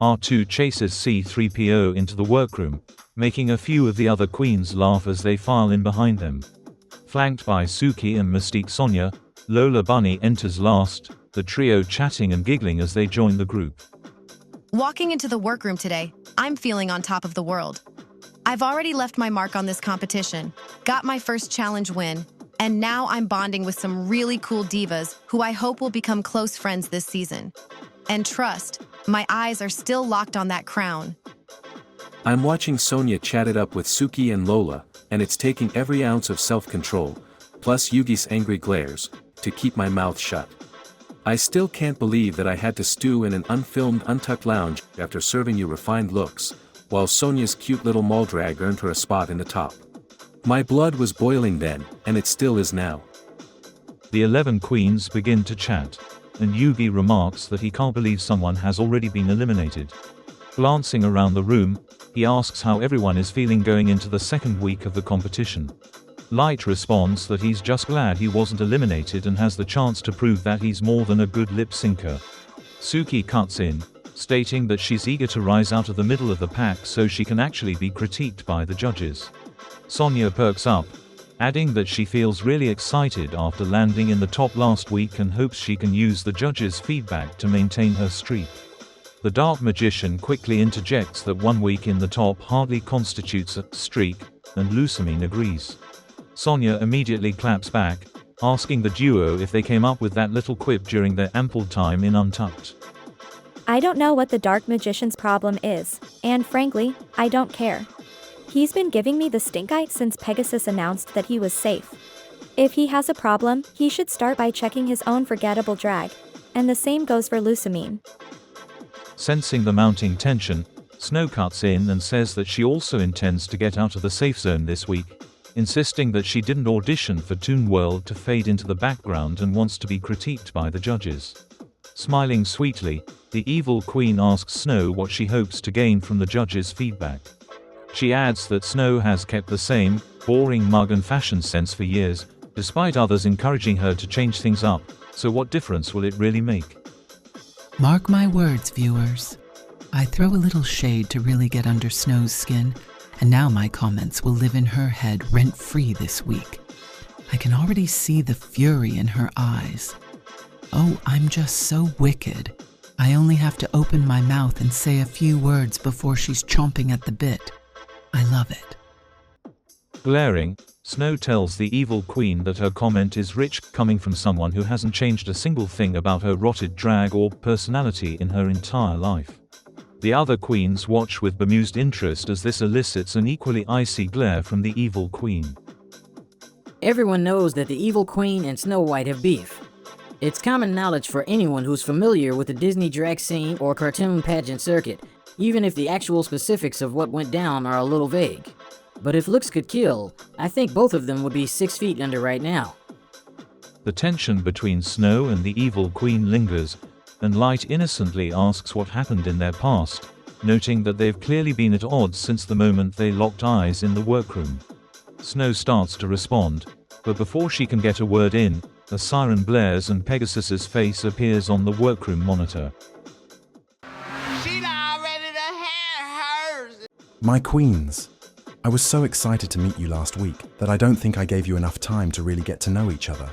R2 chases C-3PO into the workroom, making a few of the other queens laugh as they file in behind them. Flanked by Suki and Mystique Sonya, Lola Bunny enters last, the trio chatting and giggling as they join the group. Walking into the workroom today, I'm feeling on top of the world. I've already left my mark on this competition, got my first challenge win, and now I'm bonding with some really cool divas who I hope will become close friends this season. And trust, my eyes are still locked on that crown. I'm watching Sonya chat it up with Suki and Lola, and it's taking every ounce of self-control, plus Yugi's angry glares, to keep my mouth shut. I still can't believe that I had to stew in an unfilmed untucked lounge after serving you refined looks, while Sonya's cute little mall drag earned her a spot in the top. My blood was boiling then, and it still is now. The 11 queens begin to chat, and Yugi remarks that he can't believe someone has already been eliminated. Glancing around the room, he asks how everyone is feeling going into the second week of the competition. Light responds that he's just glad he wasn't eliminated and has the chance to prove that he's more than a good lip-syncer. Suki cuts in, stating that she's eager to rise out of the middle of the pack so she can actually be critiqued by the judges. Sonya perks up, adding that she feels really excited after landing in the top last week and hopes she can use the judges' feedback to maintain her streak. The Dark Magician quickly interjects that 1 week in the top hardly constitutes a streak, and Lusamine agrees. Sonya immediately claps back, asking the duo if they came up with that little quip during their ample time in Untucked. I don't know what the Dark Magician's problem is, and frankly, I don't care. He's been giving me the stink-eye since Pegasus announced that he was safe. If he has a problem, he should start by checking his own forgettable drag, and the same goes for Lusamine. Sensing the mounting tension, Snow cuts in and says that she also intends to get out of the safe zone this week, insisting that she didn't audition for Toon World to fade into the background and wants to be critiqued by the judges. Smiling sweetly, the evil queen asks Snow what she hopes to gain from the judges' feedback. She adds that Snow has kept the same, boring mug and fashion sense for years, despite others encouraging her to change things up, so what difference will it really make? Mark my words, viewers. I throw a little shade to really get under Snow's skin, and now my comments will live in her head rent-free this week. I can already see the fury in her eyes. Oh, I'm just so wicked. I only have to open my mouth and say a few words before she's chomping at the bit. I love it. Glaring, Snow tells the evil queen that her comment is rich, coming from someone who hasn't changed a single thing about her rotted drag or personality in her entire life. The other queens watch with bemused interest as this elicits an equally icy glare from the evil queen. Everyone knows that the evil queen and Snow White have beef. It's common knowledge for anyone who's familiar with the Disney drag scene or cartoon pageant circuit, even if the actual specifics of what went down are a little vague. But if looks could kill, I think both of them would be 6 feet under right now. The tension between Snow and the evil queen lingers, and Light innocently asks what happened in their past, noting that they've clearly been at odds since the moment they locked eyes in the workroom. Snow starts to respond, but before she can get a word in, a siren blares and Pegasus's face appears on the workroom monitor. My queens, I was so excited to meet you last week that I don't think I gave you enough time to really get to know each other.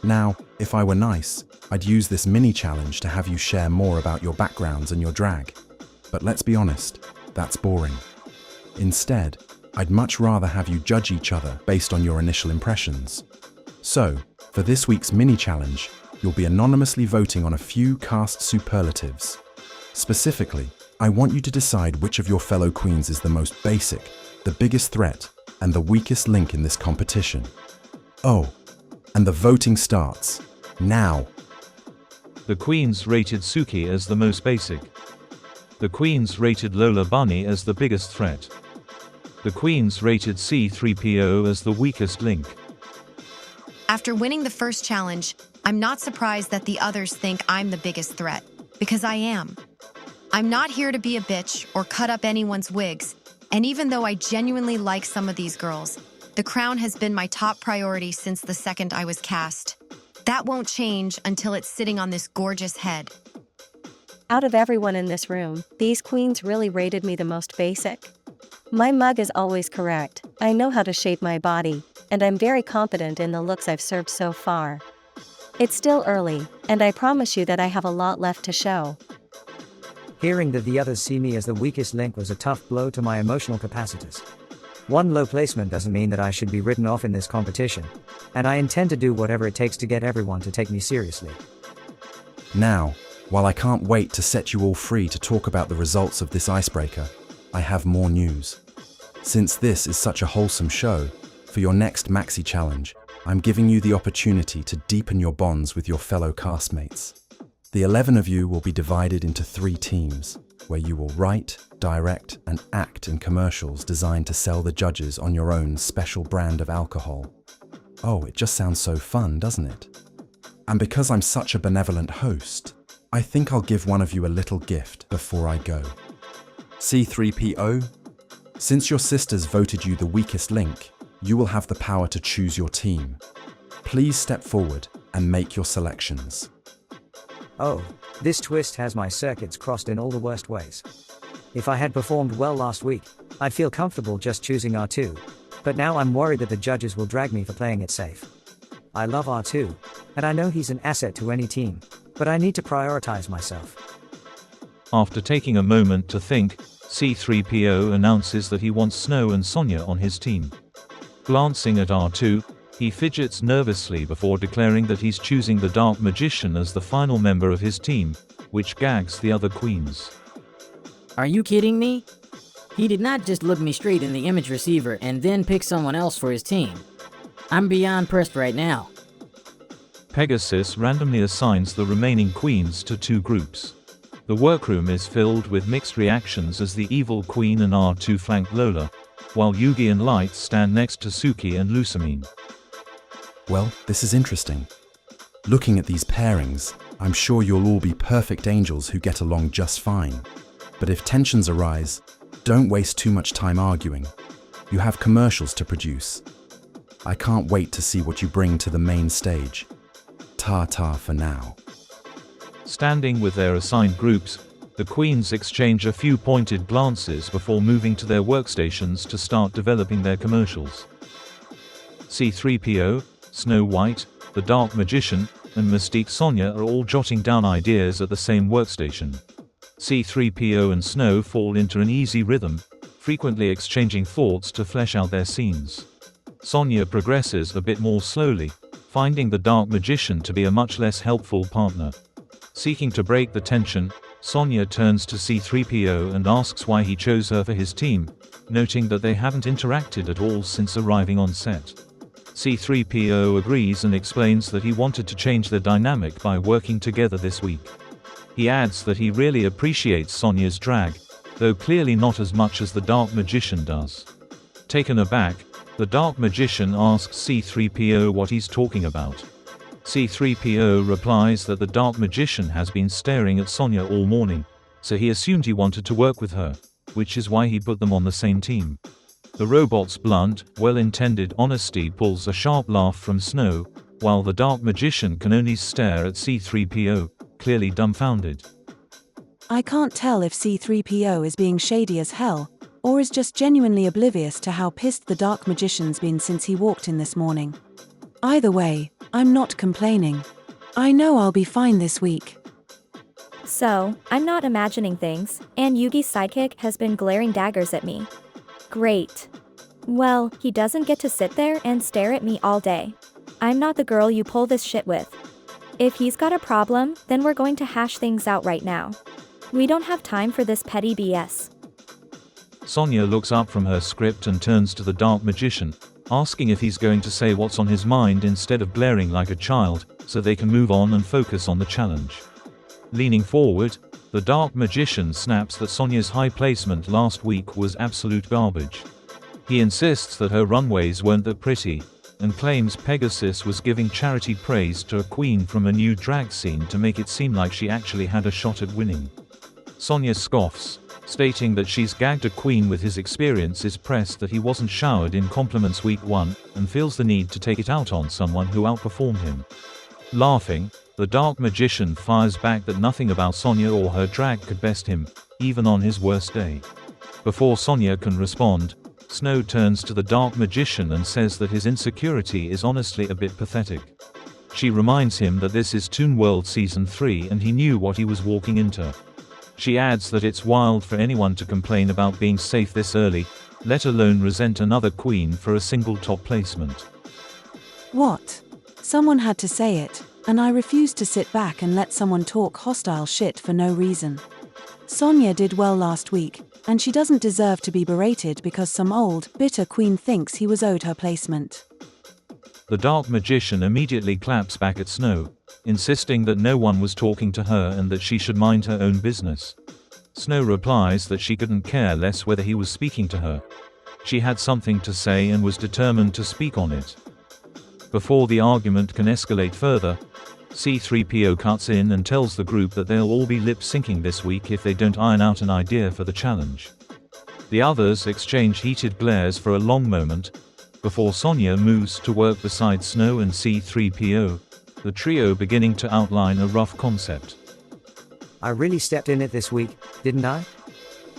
Now, if I were nice, I'd use this mini challenge to have you share more about your backgrounds and your drag. But let's be honest, that's boring. Instead, I'd much rather have you judge each other based on your initial impressions. So, for this week's mini challenge, you'll be anonymously voting on a few cast superlatives. Specifically, I want you to decide which of your fellow queens is the most basic, the biggest threat, and the weakest link in this competition. Oh, and the voting starts now. The queens rated Suki as the most basic. The queens rated Lola Bunny as the biggest threat. The queens rated C-3PO as the weakest link. After winning the first challenge, I'm not surprised that the others think I'm the biggest threat, because I am. I'm not here to be a bitch or cut up anyone's wigs, and even though I genuinely like some of these girls, the crown has been my top priority since the second I was cast. That won't change until it's sitting on this gorgeous head. Out of everyone in this room, these queens really rated me the most basic. My mug is always correct, I know how to shape my body, and I'm very confident in the looks I've served so far. It's still early, and I promise you that I have a lot left to show. Hearing that the others see me as the weakest link was a tough blow to my emotional capacities. One low placement doesn't mean that I should be written off in this competition, and I intend to do whatever it takes to get everyone to take me seriously. Now, while I can't wait to set you all free to talk about the results of this icebreaker, I have more news. Since this is such a wholesome show, for your next Maxi Challenge, I'm giving you the opportunity to deepen your bonds with your fellow castmates. The 11 of you will be divided into 3 teams, where you will write, direct, and act in commercials designed to sell the judges on your own special brand of alcohol. Oh, it just sounds so fun, doesn't it? And because I'm such a benevolent host, I think I'll give one of you a little gift before I go. C3PO, since your sisters voted you the weakest link, you will have the power to choose your team. Please step forward and make your selections. Oh, this twist has my circuits crossed in all the worst ways. If I had performed well last week, I'd feel comfortable just choosing R2, but now I'm worried that the judges will drag me for playing it safe. I love R2, and I know he's an asset to any team, but I need to prioritize myself. After taking a moment to think, C3PO announces that he wants Snow and Sonia on his team. Glancing at R2, he fidgets nervously before declaring that he's choosing the Dark Magician as the final member of his team, which gags the other queens. Are you kidding me? He did not just look me straight in the image receiver and then pick someone else for his team. I'm beyond pressed right now. Pegasus randomly assigns the remaining queens to 2 groups. The workroom is filled with mixed reactions as the evil queen and R2 flank Lola, while Yugi and Light stand next to Suki and Lusamine. Well, this is interesting. Looking at these pairings, I'm sure you'll all be perfect angels who get along just fine. But if tensions arise, don't waste too much time arguing. You have commercials to produce. I can't wait to see what you bring to the main stage. Ta-ta for now. Standing with their assigned groups, the queens exchange a few pointed glances before moving to their workstations to start developing their commercials. C3PO, Snow White, the Dark Magician, and Mystique Sonia are all jotting down ideas at the same workstation. C3PO and Snow fall into an easy rhythm, frequently exchanging thoughts to flesh out their scenes. Sonia progresses a bit more slowly, finding the Dark Magician to be a much less helpful partner. Seeking to break the tension, Sonia turns to C3PO and asks why he chose her for his team, noting that they haven't interacted at all since arriving on set. C3PO agrees and explains that he wanted to change their dynamic by working together this week. He adds that he really appreciates Sonia's drag, though clearly not as much as the Dark Magician does. Taken aback, the Dark Magician asks C3PO what he's talking about. C3PO replies that the Dark Magician has been staring at Sonia all morning, so he assumed he wanted to work with her, which is why he put them on the same team. The robot's blunt, well-intended honesty pulls a sharp laugh from Snow, while the Dark Magician can only stare at C3PO, clearly dumbfounded. I can't tell if C3PO is being shady as hell, or is just genuinely oblivious to how pissed the Dark Magician's been since he walked in this morning. Either way, I'm not complaining. I know I'll be fine this week. So, I'm not imagining things, and Yugi's sidekick has been glaring daggers at me. Great. Well, he doesn't get to sit there and stare at me all day. I'm not the girl you pull this shit with. If he's got a problem, then we're going to hash things out right now. We don't have time for this petty BS. Sonia looks up from her script and turns to the Dark Magician, asking if he's going to say what's on his mind instead of glaring like a child, so they can move on and focus on the challenge. Leaning forward, the Dark Magician snaps that Sonia's high placement last week was absolute garbage. He insists that her runways weren't that pretty, and claims Pegasus was giving charity praise to a queen from a new drag scene to make it seem like she actually had a shot at winning. Sonia scoffs, stating that she's gagged a queen with his experience is pressed that he wasn't showered in compliments week 1, and feels the need to take it out on someone who outperformed him. Laughing, the dark magician fires back that nothing about Sonia or her drag could best him, even on his worst day. Before Sonia can respond, Snow turns to the dark magician and says that his insecurity is honestly a bit pathetic. She reminds him that this is Toon World Season 3 and he knew what he was walking into. She adds that it's wild for anyone to complain about being safe this early, let alone resent another queen for a single top placement. What? Someone had to say it, and I refuse to sit back and let someone talk hostile shit for no reason. Sonia did well last week, and she doesn't deserve to be berated because some old, bitter queen thinks he was owed her placement. The dark magician immediately claps back at Snow, insisting that no one was talking to her and that she should mind her own business. Snow replies that she couldn't care less whether he was speaking to her. She had something to say and was determined to speak on it. Before the argument can escalate further, C-3PO cuts in and tells the group that they'll all be lip-syncing this week if they don't iron out an idea for the challenge. The others exchange heated glares for a long moment, before Sonia moves to work beside Snow and C-3PO, the trio beginning to outline a rough concept. I really stepped in it this week, didn't I?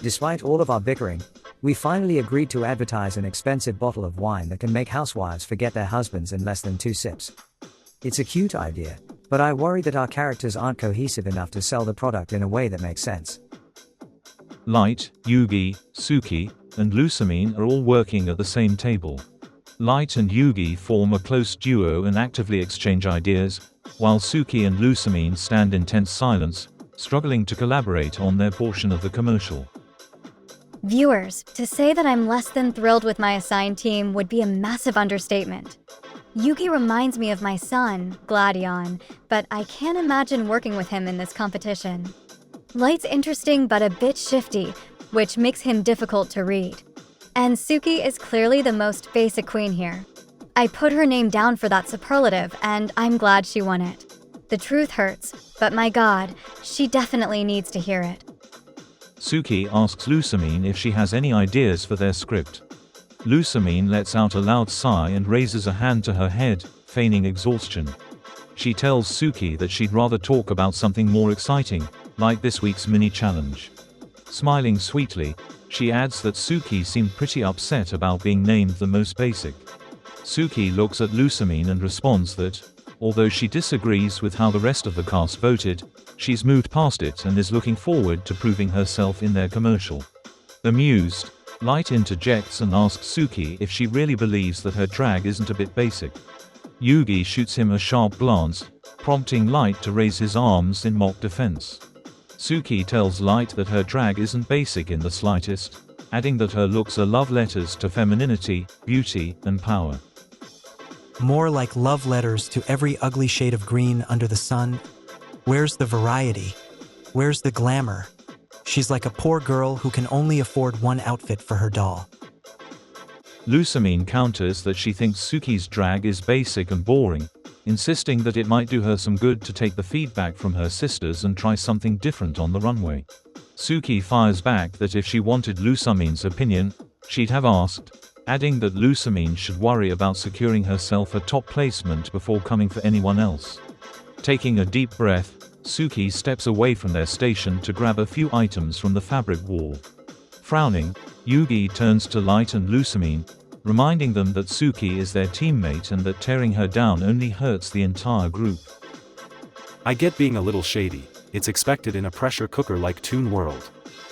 Despite all of our bickering, we finally agreed to advertise an expensive bottle of wine that can make housewives forget their husbands in less than 2 sips. It's a cute idea, but I worry that our characters aren't cohesive enough to sell the product in a way that makes sense. Light, Yugi, Suki, and Lusamine are all working at the same table. Light and Yugi form a close duo and actively exchange ideas, while Suki and Lusamine stand in tense silence, struggling to collaborate on their portion of the commercial. Viewers, to say that I'm less than thrilled with my assigned team would be a massive understatement. Yugi reminds me of my son, Gladion, but I can't imagine working with him in this competition. Light's interesting but a bit shifty, which makes him difficult to read. And Suki is clearly the most basic queen here. I put her name down for that superlative, and I'm glad she won it. The truth hurts, but my god, she definitely needs to hear it. Suki asks Lusamine if she has any ideas for their script. Lusamine lets out a loud sigh and raises a hand to her head, feigning exhaustion. She tells Suki that she'd rather talk about something more exciting, like this week's mini-challenge. Smiling sweetly, she adds that Suki seemed pretty upset about being named the most basic. Suki looks at Lusamine and responds that, although she disagrees with how the rest of the cast voted, she's moved past it and is looking forward to proving herself in their commercial. Amused, Light interjects and asks Suki if she really believes that her drag isn't a bit basic. Yugi shoots him a sharp glance, prompting Light to raise his arms in mock defense. Suki tells Light that her drag isn't basic in the slightest, adding that her looks are love letters to femininity, beauty, and power. More like love letters to every ugly shade of green under the sun. Where's the variety? Where's the glamour? She's like a poor girl who can only afford one outfit for her doll. Lusamine counters that she thinks Suki's drag is basic and boring, insisting that it might do her some good to take the feedback from her sisters and try something different on the runway. Suki fires back that if she wanted Lusamine's opinion, she'd have asked, adding that Lusamine should worry about securing herself a top placement before coming for anyone else. Taking a deep breath, Suki steps away from their station to grab a few items from the fabric wall. Frowning, Yugi turns to Light and Lusamine, reminding them that Suki is their teammate and that tearing her down only hurts the entire group. I get being a little shady, it's expected in a pressure cooker like Toon World.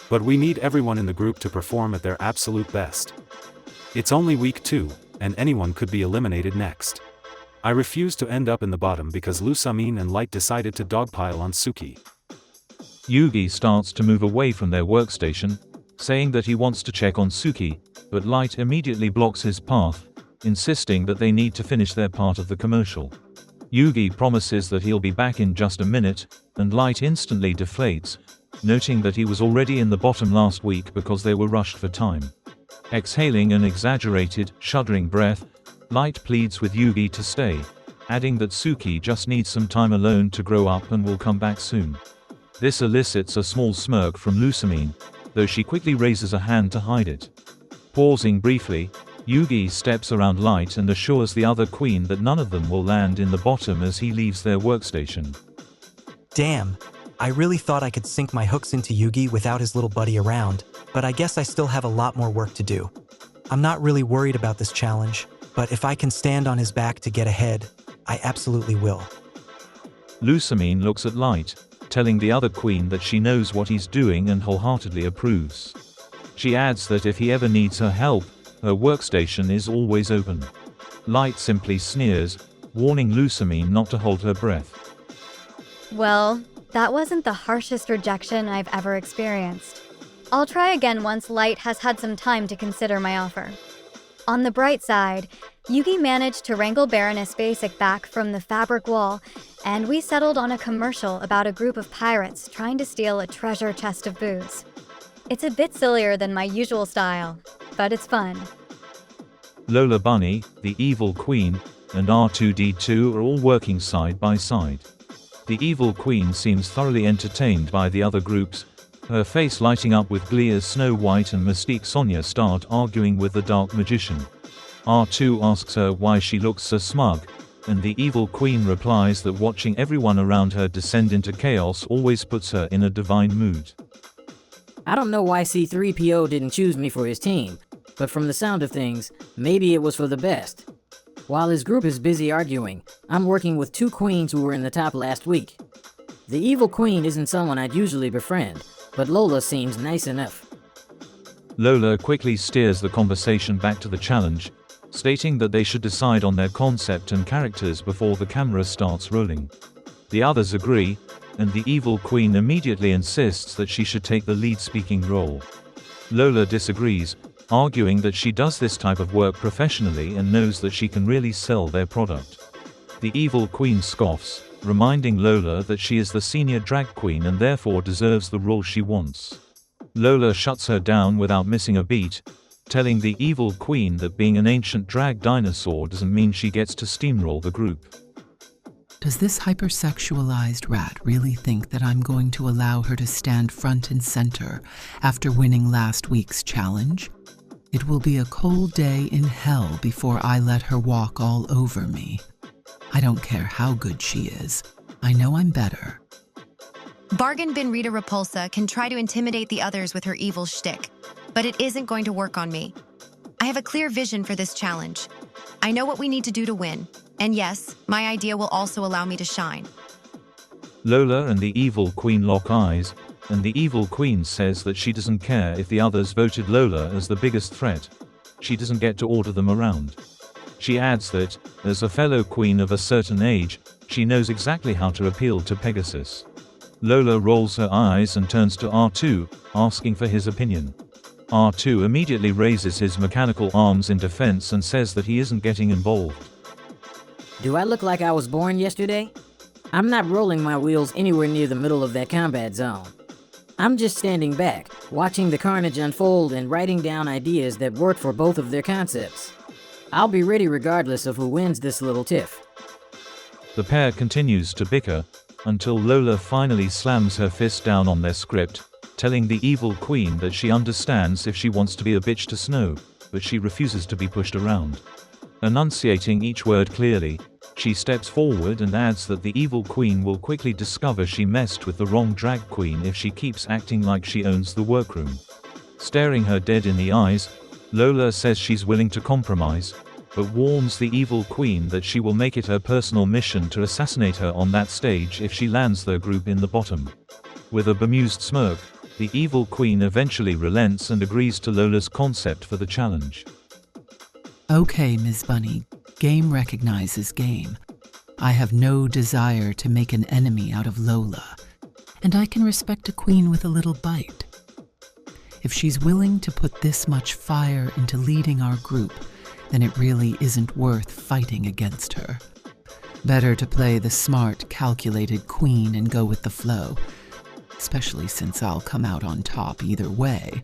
But we need everyone in the group to perform at their absolute best. It's only week 2, and anyone could be eliminated next. I refuse to end up in the bottom because Lusamine and Light decided to dogpile on Suki. Yugi starts to move away from their workstation, saying that he wants to check on Suki, but Light immediately blocks his path, insisting that they need to finish their part of the commercial. Yugi promises that he'll be back in just a minute, and Light instantly deflates, noting that he was already in the bottom last week because they were rushed for time. Exhaling an exaggerated, shuddering breath, Light pleads with Yugi to stay, adding that Suki just needs some time alone to grow up and will come back soon. This elicits a small smirk from Lusamine, though she quickly raises a hand to hide it. Pausing briefly, Yugi steps around Light and assures the other queen that none of them will land in the bottom as he leaves their workstation. Damn, I really thought I could sink my hooks into Yugi without his little buddy around, but I guess I still have a lot more work to do. I'm not really worried about this challenge, but if I can stand on his back to get ahead, I absolutely will. Lusamine looks at Light, telling the other queen that she knows what he's doing and wholeheartedly approves. She adds that if he ever needs her help, her workstation is always open. Light simply sneers, warning Lusamine not to hold her breath. Well, that wasn't the harshest rejection I've ever experienced. I'll try again once Light has had some time to consider my offer. On the bright side, Yugi managed to wrangle Baroness Basic back from the fabric wall, and we settled on a commercial about a group of pirates trying to steal a treasure chest of booze. It's a bit sillier than my usual style, but it's fun. Lola Bunny, the evil queen, and R2-D2 are all working side by side. The evil queen seems thoroughly entertained by the other groups, her face lighting up with glee as Snow White and Mystique Sonia start arguing with the Dark Magician. R2 asks her why she looks so smug, and the evil queen replies that watching everyone around her descend into chaos always puts her in a divine mood. I don't know why C3PO didn't choose me for his team, but from the sound of things, maybe it was for the best. While his group is busy arguing, I'm working with two queens who were in the top last week. The evil queen isn't someone I'd usually befriend, but Lola seems nice enough. Lola quickly steers the conversation back to the challenge, stating that they should decide on their concept and characters before the camera starts rolling. The others agree, and the evil queen immediately insists that she should take the lead speaking role. Lola disagrees, arguing that she does this type of work professionally and knows that she can really sell their product. The evil queen scoffs, reminding Lola that she is the senior drag queen and therefore deserves the role she wants. Lola shuts her down without missing a beat, telling the evil queen that being an ancient drag dinosaur doesn't mean she gets to steamroll the group. Does this hypersexualized rat really think that I'm going to allow her to stand front and center after winning last week's challenge? It will be a cold day in hell before I let her walk all over me. I don't care how good she is. I know I'm better. Bargain bin Rita Repulsa can try to intimidate the others with her evil shtick, but it isn't going to work on me. I have a clear vision for this challenge. I know what we need to do to win, and yes, my idea will also allow me to shine. Lola and the evil queen lock eyes, and the evil queen says that she doesn't care if the others voted Lola as the biggest threat. She doesn't get to order them around. She adds that, as a fellow queen of a certain age, she knows exactly how to appeal to Pegasus. Lola rolls her eyes and turns to R2, asking for his opinion. R2 immediately raises his mechanical arms in defense and says that he isn't getting involved. Do I look like I was born yesterday? I'm not rolling my wheels anywhere near the middle of that combat zone. I'm just standing back, watching the carnage unfold and writing down ideas that work for both of their concepts. I'll be ready regardless of who wins this little tiff. The pair continues to bicker, until Lola finally slams her fist down on their script, telling the evil queen that she understands if she wants to be a bitch to Snow, but she refuses to be pushed around. Enunciating each word clearly, she steps forward and adds that the evil queen will quickly discover she messed with the wrong drag queen if she keeps acting like she owns the workroom. Staring her dead in the eyes, Lola says she's willing to compromise, but warns the evil queen that she will make it her personal mission to assassinate her on that stage if she lands their group in the bottom. With a bemused smirk, the evil queen eventually relents and agrees to Lola's concept for the challenge. Okay, Ms. Bunny, game recognizes game. I have no desire to make an enemy out of Lola, and I can respect a queen with a little bite. If she's willing to put this much fire into leading our group, then it really isn't worth fighting against her. Better to play the smart, calculated queen and go with the flow, especially since I'll come out on top either way.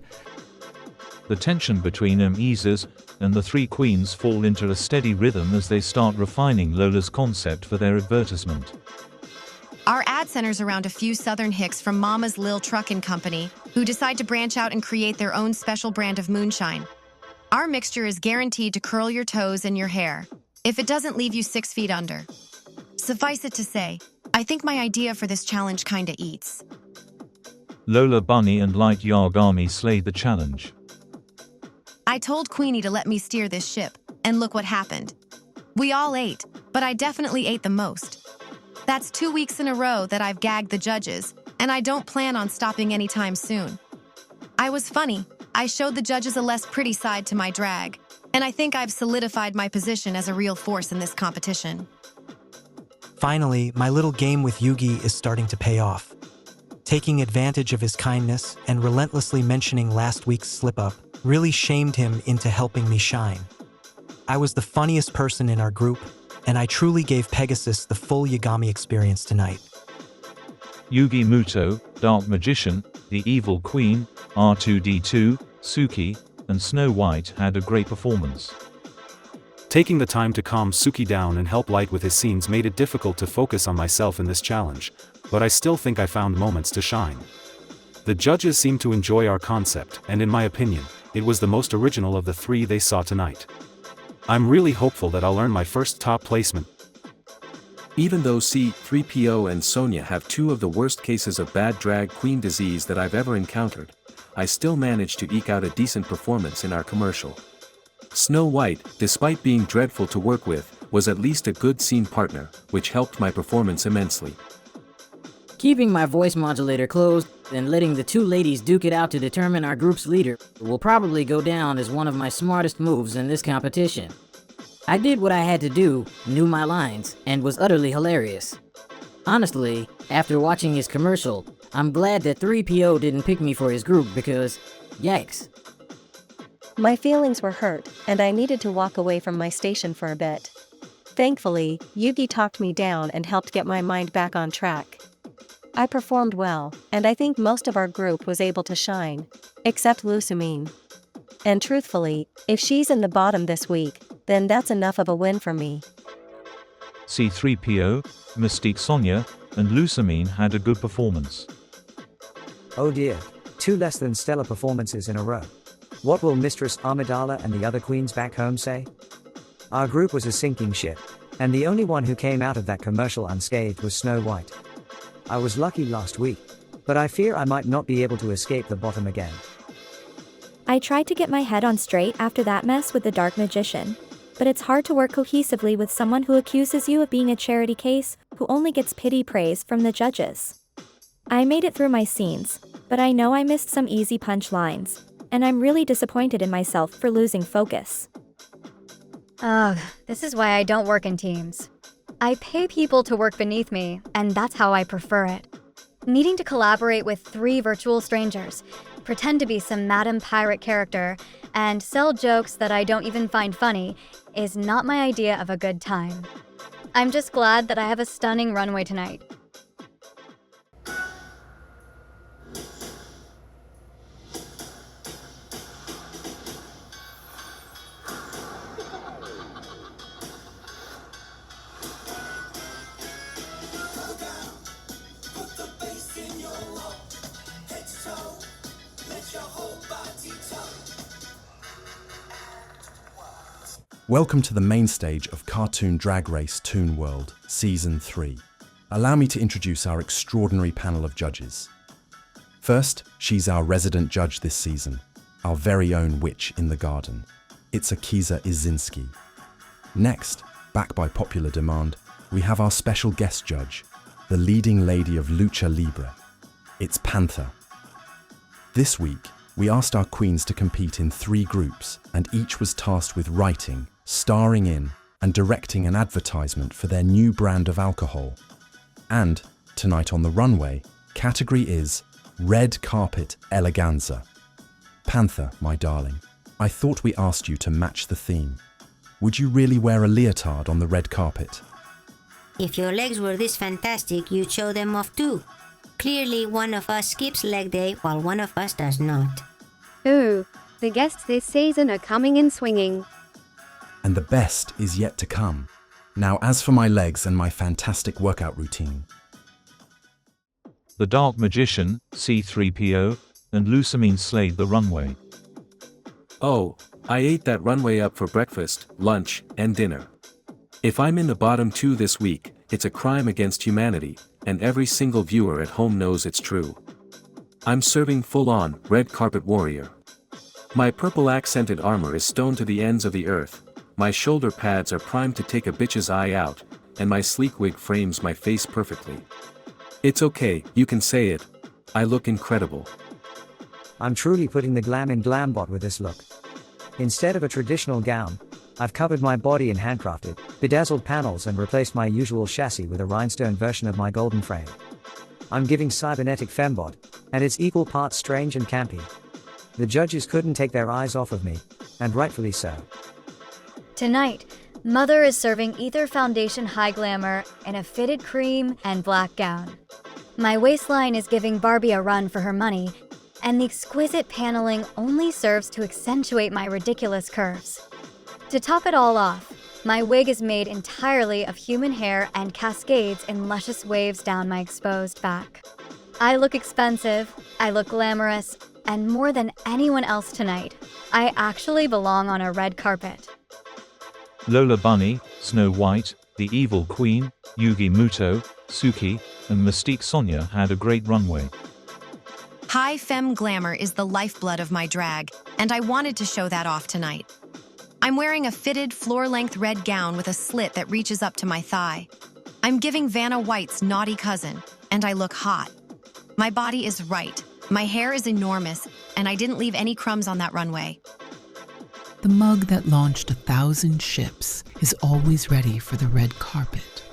The tension between them eases, and the three queens fall into a steady rhythm as they start refining Lola's concept for their advertisement. Our ad centers around a few Southern hicks from Mama's Lil Truckin' Company, who decide to branch out and create their own special brand of moonshine. Our mixture is guaranteed to curl your toes and your hair, if it doesn't leave you 6 feet under. Suffice it to say, I think my idea for this challenge kinda eats. Lola Bunny and Light Yagami slayed the challenge. I told Queenie to let me steer this ship, and look what happened. We all ate, but I definitely ate the most. That's 2 weeks in a row that I've gagged the judges, and I don't plan on stopping anytime soon. I was funny. I showed the judges a less pretty side to my drag, and I think I've solidified my position as a real force in this competition. Finally, my little game with Yugi is starting to pay off. Taking advantage of his kindness and relentlessly mentioning last week's slip-up really shamed him into helping me shine. I was the funniest person in our group, and I truly gave Pegasus the full Yagami experience tonight. Yugi Muto, Dark Magician, the Evil Queen, R2-D2, Suki, and Snow White had a great performance. Taking the time to calm Suki down and help Light with his scenes made it difficult to focus on myself in this challenge, but I still think I found moments to shine. The judges seemed to enjoy our concept, and in my opinion, it was the most original of the 3 they saw tonight. I'm really hopeful that I'll earn my first top placement. Even though C-3PO and Sonya have 2 of the worst cases of bad drag queen disease that I've ever encountered, I still managed to eke out a decent performance in our commercial. Snow White, despite being dreadful to work with, was at least a good scene partner, which helped my performance immensely. Keeping my voice modulator closed and letting the 2 ladies duke it out to determine our group's leader will probably go down as one of my smartest moves in this competition. I did what I had to do, knew my lines, and was utterly hilarious. Honestly, after watching his commercial, I'm glad that 3PO didn't pick me for his group because, yikes. My feelings were hurt, and I needed to walk away from my station for a bit. Thankfully, Yugi talked me down and helped get my mind back on track. I performed well, and I think most of our group was able to shine, except Lusumine. And truthfully, if she's in the bottom this week, then that's enough of a win for me. C-3PO, Mystique Sonya, and Lusumine had a good performance. Oh dear, 2 less than stellar performances in a row. What will Mistress Amidala and the other queens back home say? Our group was a sinking ship, and the only one who came out of that commercial unscathed was Snow White. I was lucky last week, but I fear I might not be able to escape the bottom again. I tried to get my head on straight after that mess with the Dark Magician, but it's hard to work cohesively with someone who accuses you of being a charity case, who only gets pity praise from the judges. I made it through my scenes, but I know I missed some easy punch lines, and I'm really disappointed in myself for losing focus. Ugh, this is why I don't work in teams. I pay people to work beneath me, and that's how I prefer it. Needing to collaborate with 3 virtual strangers, pretend to be some Madam Pirate character, and sell jokes that I don't even find funny is not my idea of a good time. I'm just glad that I have a stunning runway tonight. Welcome to the main stage of Cartoon Drag Race Toon World, Season 3. Allow me to introduce our extraordinary panel of judges. First, she's our resident judge this season, our very own witch in the garden. It's Akiza Izinski. Next, back by popular demand, we have our special guest judge, the leading lady of Lucha Libre. It's Panther. This week, we asked our queens to compete in 3 groups, and each was tasked with writing, starring in, and directing an advertisement for their new brand of alcohol. And, tonight on the runway, category is Red Carpet Eleganza. Panther, my darling, I thought we asked you to match the theme. Would you really wear a leotard on the red carpet? If your legs were this fantastic, you'd show them off too. Clearly, one of us skips leg day while one of us does not. Ooh, the guests this season are coming in swinging. And the best is yet to come. Now, as for my legs and my fantastic workout routine. The Dark Magician, C-3PO, and Lusumine slayed the runway. Oh, I ate that runway up for breakfast, lunch, and dinner. If I'm in the bottom 2 this week, it's a crime against humanity, and every single viewer at home knows it's true. I'm serving full-on, red carpet warrior. My purple accented armor is stoned to the ends of the earth, my shoulder pads are primed to take a bitch's eye out, and my sleek wig frames my face perfectly. It's okay, you can say it. I look incredible. I'm truly putting the glam in Glambot with this look. Instead of a traditional gown, I've covered my body in handcrafted, bedazzled panels and replaced my usual chassis with a rhinestone version of my golden frame. I'm giving cybernetic fembot, and it's equal parts strange and campy. The judges couldn't take their eyes off of me, and rightfully so. Tonight, Mother is serving Ether Foundation High Glamour in a fitted cream and black gown. My waistline is giving Barbie a run for her money, and the exquisite paneling only serves to accentuate my ridiculous curves. To top it all off, my wig is made entirely of human hair and cascades in luscious waves down my exposed back. I look expensive, I look glamorous, and more than anyone else tonight, I actually belong on a red carpet. Lola Bunny, Snow White, the Evil Queen, Yugi Muto, Suki, and Mystique Sonia had a great runway. High femme glamour is the lifeblood of my drag, and I wanted to show that off tonight. I'm wearing a fitted, floor-length red gown with a slit that reaches up to my thigh. I'm giving Vanna White's naughty cousin, and I look hot. My body is right, my hair is enormous, and I didn't leave any crumbs on that runway. The mug that launched 1,000 ships is always ready for the red carpet.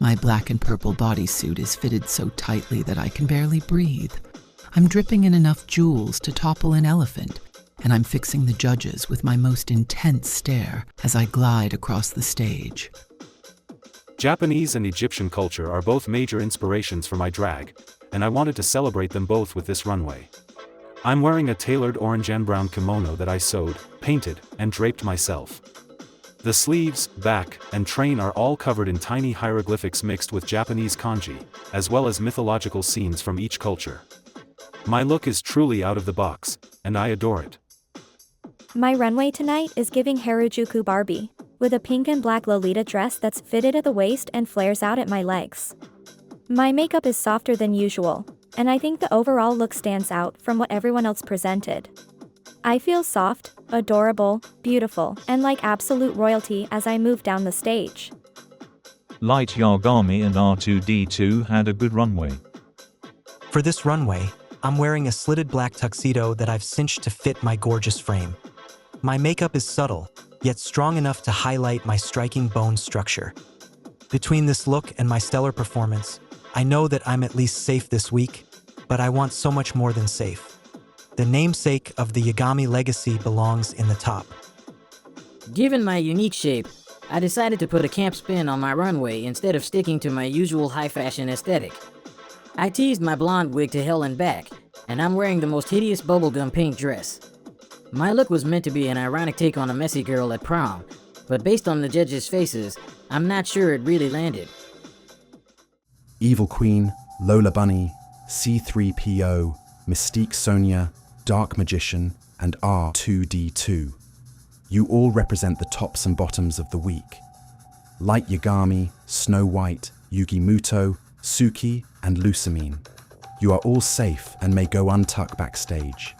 My black and purple bodysuit is fitted so tightly that I can barely breathe. I'm dripping in enough jewels to topple an elephant, and I'm fixing the judges with my most intense stare as I glide across the stage. Japanese and Egyptian culture are both major inspirations for my drag, and I wanted to celebrate them both with this runway. I'm wearing a tailored orange and brown kimono that I sewed, painted, and draped myself. The sleeves, back, and train are all covered in tiny hieroglyphics mixed with Japanese kanji, as well as mythological scenes from each culture. My look is truly out of the box, and I adore it. My runway tonight is giving Harajuku Barbie, with a pink and black Lolita dress that's fitted at the waist and flares out at my legs. My makeup is softer than usual, and I think the overall look stands out from what everyone else presented. I feel soft, adorable, beautiful, and like absolute royalty as I move down the stage. Light Yagami and R2-D2 had a good runway. For this runway, I'm wearing a slitted black tuxedo that I've cinched to fit my gorgeous frame. My makeup is subtle, yet strong enough to highlight my striking bone structure. Between this look and my stellar performance, I know that I'm at least safe this week, but I want so much more than safe. The namesake of the Yagami legacy belongs in the top. Given my unique shape, I decided to put a camp spin on my runway instead of sticking to my usual high-fashion aesthetic. I teased my blonde wig to hell and back, and I'm wearing the most hideous bubblegum pink dress. My look was meant to be an ironic take on a messy girl at prom, but based on the judges' faces, I'm not sure it really landed. Evil Queen, Lola Bunny, C3PO, Mystique Sonia, Dark Magician, and R2-D2. You all represent the tops and bottoms of the week. Light Yagami, Snow White, Yugi Muto, Suki, and Lusamine. You are all safe and may go untucked backstage.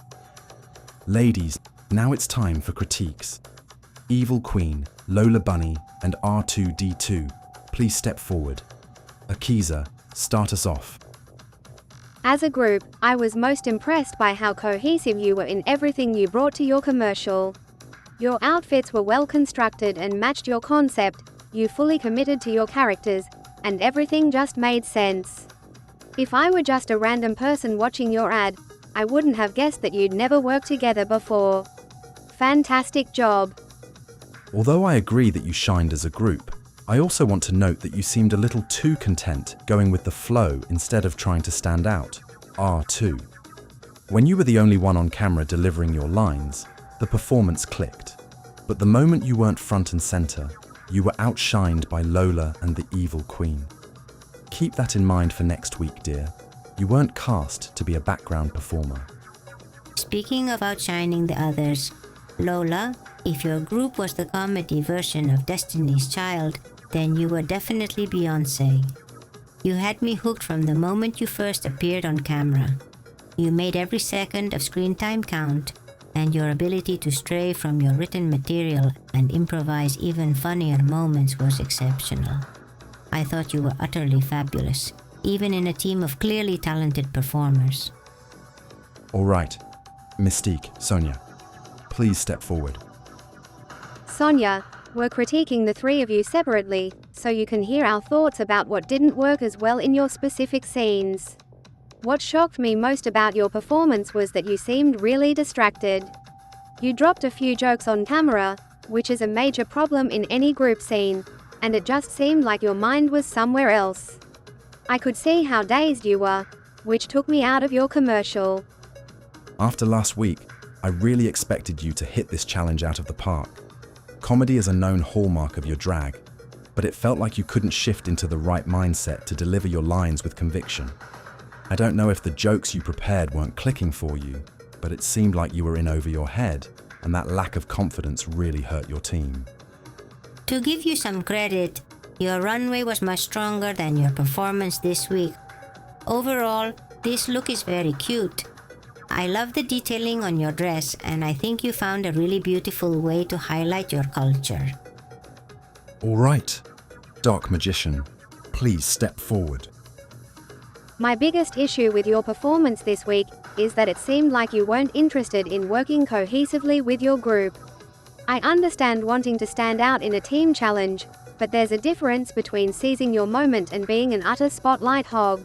Ladies, now it's time for critiques. Evil Queen, Lola Bunny, and R2-D2, please step forward. Akiza, start us off. As a group, I was most impressed by how cohesive you were in everything you brought to your commercial. Your outfits were well constructed and matched your concept, you fully committed to your characters, and everything just made sense. If I were just a random person watching your ad, I wouldn't have guessed that you'd never worked together before. Fantastic job. Although I agree that you shined as a group, I also want to note that you seemed a little too content going with the flow instead of trying to stand out. R2. When you were the only one on camera delivering your lines, the performance clicked. But the moment you weren't front and center, you were outshined by Lola and the Evil Queen. Keep that in mind for next week, dear. You weren't cast to be a background performer. Speaking of outshining the others, Lola, if your group was the comedy version of Destiny's Child, then you were definitely Beyoncé. You had me hooked from the moment you first appeared on camera. You made every second of screen time count, and your ability to stray from your written material and improvise even funnier moments was exceptional. I thought you were utterly fabulous, even in a team of clearly talented performers. All right. Mystique, Sonia, please step forward. Sonia, we're critiquing the three of you separately, so you can hear our thoughts about what didn't work as well in your specific scenes. What shocked me most about your performance was that you seemed really distracted. You dropped a few jokes on camera, which is a major problem in any group scene, and it just seemed like your mind was somewhere else. I could see how dazed you were, which took me out of your commercial. After last week, I really expected you to hit this challenge out of the park. Comedy is a known hallmark of your drag, but it felt like you couldn't shift into the right mindset to deliver your lines with conviction. I don't know if the jokes you prepared weren't clicking for you, but it seemed like you were in over your head, and that lack of confidence really hurt your team. To give you some credit, your runway was much stronger than your performance this week. Overall, this look is very cute. I love the detailing on your dress, and I think you found a really beautiful way to highlight your culture. All right. Dark Magician, please step forward. My biggest issue with your performance this week is that it seemed like you weren't interested in working cohesively with your group. I understand wanting to stand out in a team challenge, but there's a difference between seizing your moment and being an utter spotlight hog.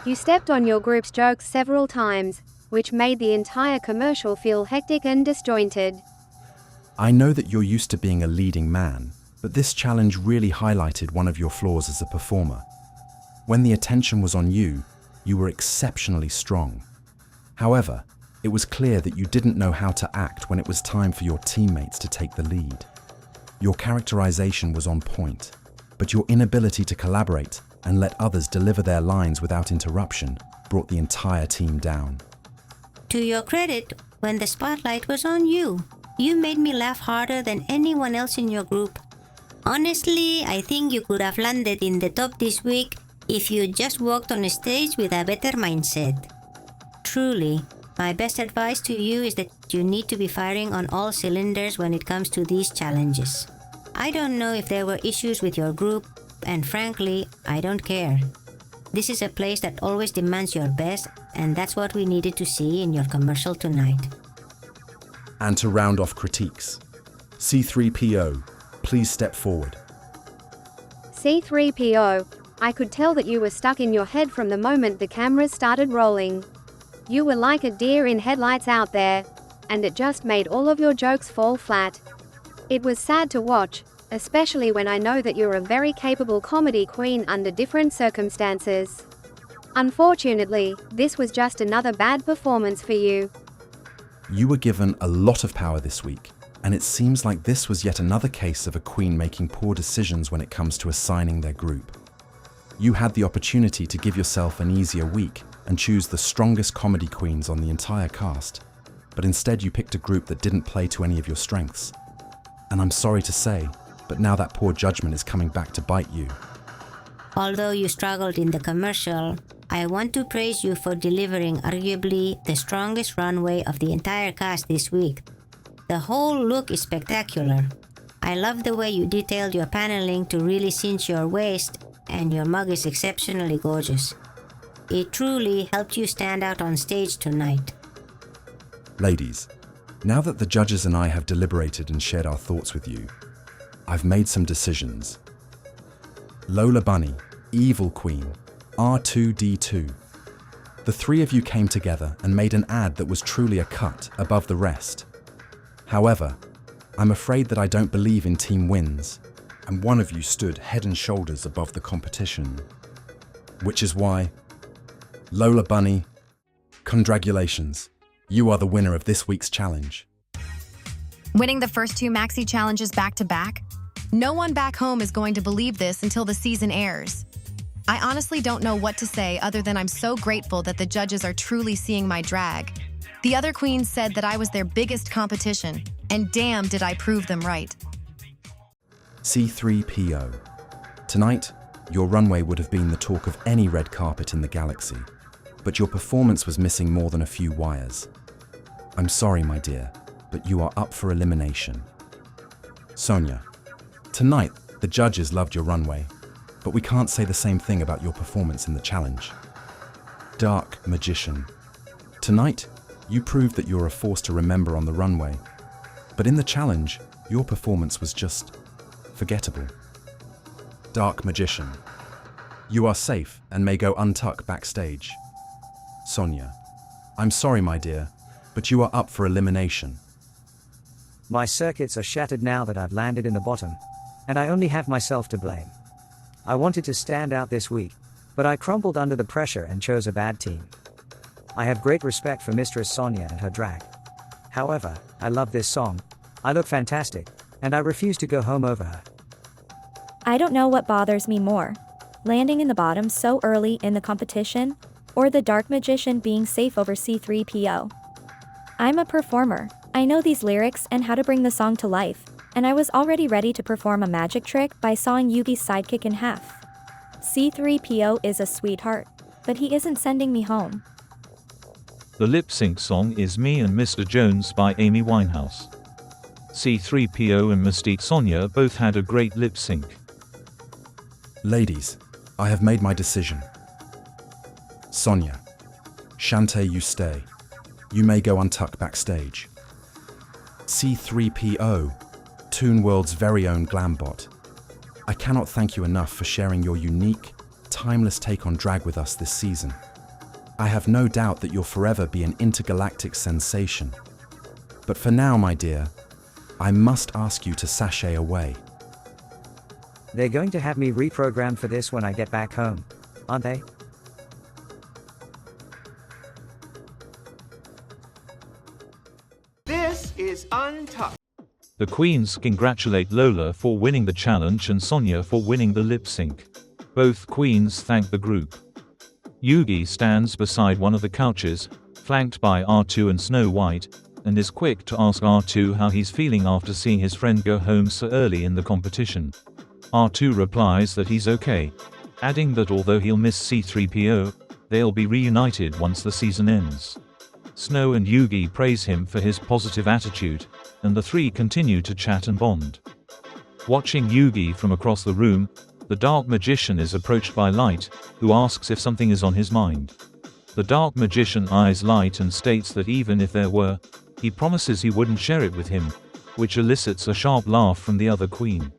You stepped on your group's jokes several times, which made the entire commercial feel hectic and disjointed. I know that you're used to being a leading man, but this challenge really highlighted one of your flaws as a performer. When the attention was on you, you were exceptionally strong. However, it was clear that you didn't know how to act when it was time for your teammates to take the lead. Your characterization was on point, but your inability to collaborate and let others deliver their lines without interruption brought the entire team down. To your credit, when the spotlight was on you, you made me laugh harder than anyone else in your group. Honestly, I think you could have landed in the top this week if you just walked on a stage with a better mindset. Truly, my best advice to you is that you need to be firing on all cylinders when it comes to these challenges. I don't know if there were issues with your group, and frankly, I don't care. This is a place that always demands your best, and that's what we needed to see in your commercial tonight. And to round off critiques, C3PO, please step forward. C3PO, I could tell that you were stuck in your head from the moment the cameras started rolling. You were like a deer in headlights out there, and it just made all of your jokes fall flat. It was sad to watch, especially when I know that you're a very capable comedy queen under different circumstances. Unfortunately, this was just another bad performance for you. You were given a lot of power this week, and it seems like this was yet another case of a queen making poor decisions when it comes to assigning their group. You had the opportunity to give yourself an easier week and choose the strongest comedy queens on the entire cast, but instead you picked a group that didn't play to any of your strengths. And I'm sorry to say, but now that poor judgment is coming back to bite you. Although you struggled in the commercial, I want to praise you for delivering arguably the strongest runway of the entire cast this week. The whole look is spectacular. I love the way you detailed your paneling to really cinch your waist, and your mug is exceptionally gorgeous. It truly helped you stand out on stage tonight. Ladies, now that the judges and I have deliberated and shared our thoughts with you, I've made some decisions. Lola Bunny, Evil Queen, R2D2. The three of you came together and made an ad that was truly a cut above the rest. However, I'm afraid that I don't believe in team wins, and one of you stood head and shoulders above the competition. Which is why, Lola Bunny, congratulations. You are the winner of this week's challenge. Winning the first two maxi challenges back to back? No one back home is going to believe this until the season airs. I honestly don't know what to say other than I'm so grateful that the judges are truly seeing my drag. The other queens said that I was their biggest competition, and damn did I prove them right. C3PO. Tonight, your runway would have been the talk of any red carpet in the galaxy, but your performance was missing more than a few wires. I'm sorry, my dear, but you are up for elimination. Sonia. Tonight, the judges loved your runway, but we can't say the same thing about your performance in the challenge. Dark Magician. Tonight, you proved that you're a force to remember on the runway, but in the challenge, your performance was just forgettable. Dark Magician. You are safe and may go untucked backstage. Sonia. I'm sorry, my dear, but you are up for elimination. My circuits are shattered now that I've landed in the bottom, and I only have myself to blame. I wanted to stand out this week, but I crumbled under the pressure and chose a bad team. I have great respect for Mistress Sonia and her drag. However, I love this song, I look fantastic, and I refuse to go home over her. I don't know what bothers me more, landing in the bottom so early in the competition, or the Dark Magician being safe over C3PO. I'm a performer, I know these lyrics and how to bring the song to life, and I was already ready to perform a magic trick by sawing Yugi's sidekick in half. C3PO is a sweetheart, but he isn't sending me home. The lip-sync song is Me and Mr. Jones by Amy Winehouse. C3PO and Mystique Sonia both had a great lip-sync. Ladies, I have made my decision. Sonia. Shantae, you stay. You may go untucked backstage. C3PO, Toon World's very own glambot. I cannot thank you enough for sharing your unique, timeless take on drag with us this season. I have no doubt that you'll forever be an intergalactic sensation. But for now, my dear, I must ask you to sashay away. They're going to have me reprogrammed for this when I get back home, aren't they? This is Untucked. The queens congratulate Lola for winning the challenge and Sonia for winning the lip sync. Both queens thank the group. Yugi stands beside one of the couches, flanked by R2 and Snow White, and is quick to ask R2 how he's feeling after seeing his friend go home so early in the competition. R2 replies that he's okay, adding that although he'll miss C3PO, they'll be reunited once the season ends. Snow and Yugi praise him for his positive attitude, and the three continue to chat and bond. Watching Yugi from across the room, the Dark Magician is approached by Light, who asks if something is on his mind. The Dark Magician eyes Light and states that even if there were, he promises he wouldn't share it with him, which elicits a sharp laugh from the other queen.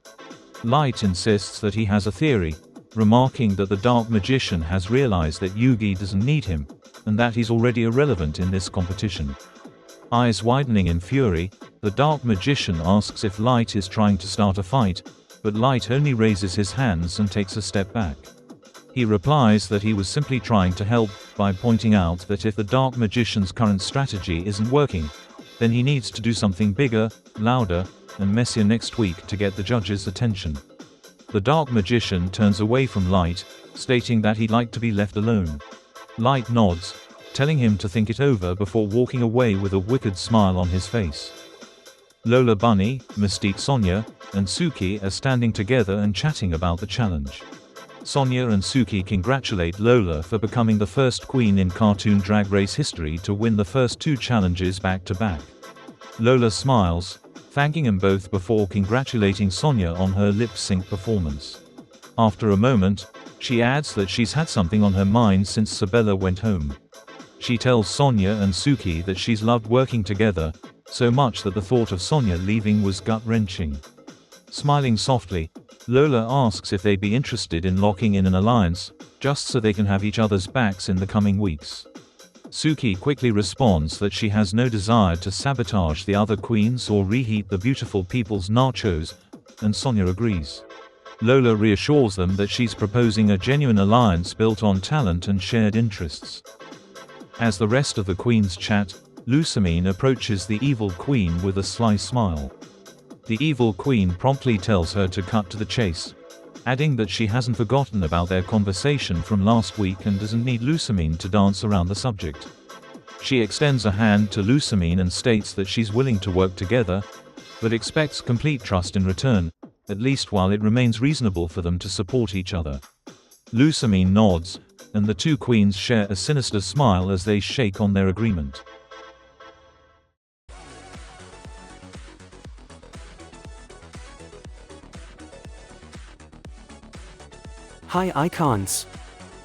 Light insists that he has a theory, remarking that the Dark Magician has realized that Yugi doesn't need him, and that he's already irrelevant in this competition. Eyes widening in fury, the Dark Magician asks if Light is trying to start a fight, but Light only raises his hands and takes a step back. He replies that he was simply trying to help by pointing out that if the Dark Magician's current strategy isn't working, then he needs to do something bigger, louder, and messier next week to get the judges' attention. The Dark Magician turns away from Light, stating that he'd like to be left alone. Light nods, telling him to think it over before walking away with a wicked smile on his face. Lola Bunny, Mystique Sonia, and Suki are standing together and chatting about the challenge. Sonia and Suki congratulate Lola for becoming the first queen in cartoon drag race history to win the first two challenges back to back. Lola smiles, thanking them both before congratulating Sonia on her lip-sync performance. After a moment, she adds that she's had something on her mind since Sabella went home. She tells Sonia and Suki that she's loved working together, so much that the thought of Sonia leaving was gut-wrenching. Smiling softly, Lola asks if they'd be interested in locking in an alliance, just so they can have each other's backs in the coming weeks. Suki quickly responds that she has no desire to sabotage the other queens or reheat the beautiful people's nachos, and Sonia agrees. Lola reassures them that she's proposing a genuine alliance built on talent and shared interests. As the rest of the queens chat, Lusamine approaches the evil queen with a sly smile. The evil queen promptly tells her to cut to the chase, adding that she hasn't forgotten about their conversation from last week and doesn't need Lusamine to dance around the subject. She extends a hand to Lusamine and states that she's willing to work together, but expects complete trust in return, at least while it remains reasonable for them to support each other. Lusamine nods, and the two queens share a sinister smile as they shake on their agreement. Hi icons!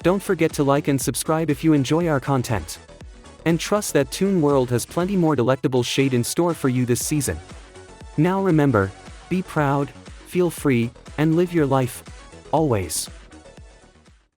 Don't forget to like and subscribe if you enjoy our content. And trust that Toon World has plenty more delectable shade in store for you this season. Now remember, be proud, feel free, and live your life, always.